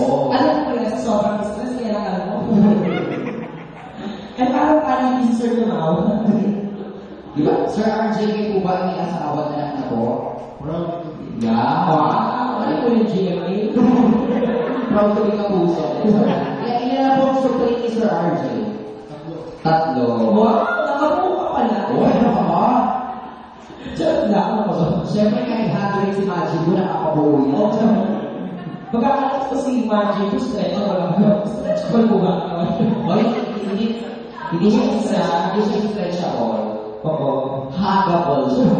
Oo. Alam ko kaya sa sobrang stress, kaya nakala mo. Kaya parang paano yung Sir Lumao? Di ba? Sir RJ, kayo po ba may asawa na lang na po? Yeah. Ano po yung GMA? Proud to be kapuso. Ilan na po ang supreme ni Sir RJ? Tatlo. Wow, nakabuo ka pala. Uy, ano ka ba? Diyan lang ako ba? Siyempre kahit handling si Magic mo, nakakabuo yan. Magkakalat ko si Magic, stretch ko lang. Stretch ko po ba? Oy, hindi siya stretchable. Oo. Huggable siya.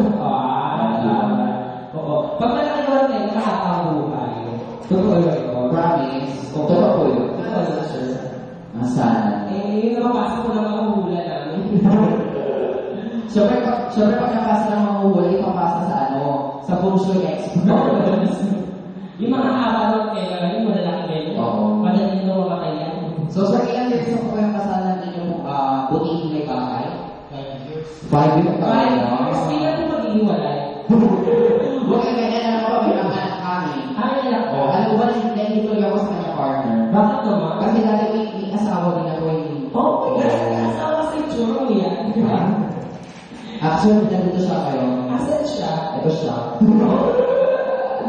Oo. Pag malaki ko lang tayo, nakakabuhay. Totoo yun ito. Promise. Totoo po yun. Totoo yun, sir. Sana. Yung nakapasok ko lang ang hula namin. Siyempre pag napasa ng mga huli, papasa sa sa Feng expert. Yung mga haba ng kailangan, yung malalaki ngayon. Oo. Madali na mamatay yan. So, sir, ilan years na po kayong kasalan ninyo butihin may bahay? 5 years. 5 years? 5 years? Hindi na po mag-iwalay. Huwag kayo ganyan na naman pinanganak kami. Alam ko. Alam ko ba, hindi tuloy ako sa kanya partner. Bakit naman? Kasi dati may asawa din ako yung... Oh, asawa si Churro yan. Actually, nandito siya kayo. Asan siya? Ito siya.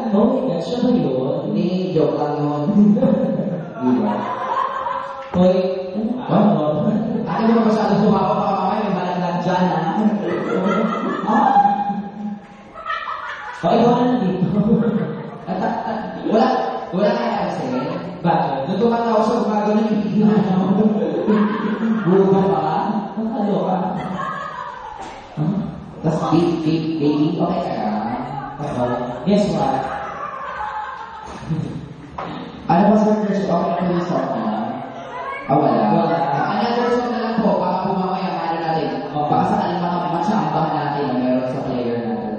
Oh my God, siya ba yun? Hindi, joke lang yun. Diba? Hoy, ano? Ano mo masyado sumapa pa mamaya, may balaglag dyan, ha? Okay, wala na dito. Wala kaya kasi. Bakit? Natutukan ako sa umaga ng ibigin na ako. Buka pa ka? Ano ka? Tapos baby, okay kaya? Guess what? Ano ba sir, Chris? Okay na yung song na? Wala. Another song na lang po, baka po mamaya ano natin. Baka sa kanila matsambahan natin na meron sa player natin.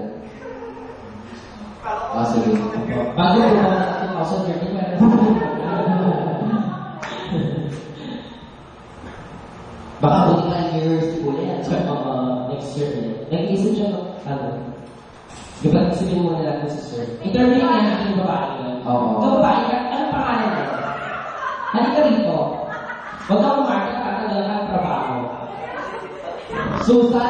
Sige. Bago po ba natin 2030 meron? Baka buti na years po yan. Next year eh. Nag-iisip siya Isipin muna natin si Sir. Interview na natin yung babae ko. Oo. Ikaw babae ka, anong pangalan mo? Halika rito. Huwag ka umarka para talaga ang trabaho. Susan!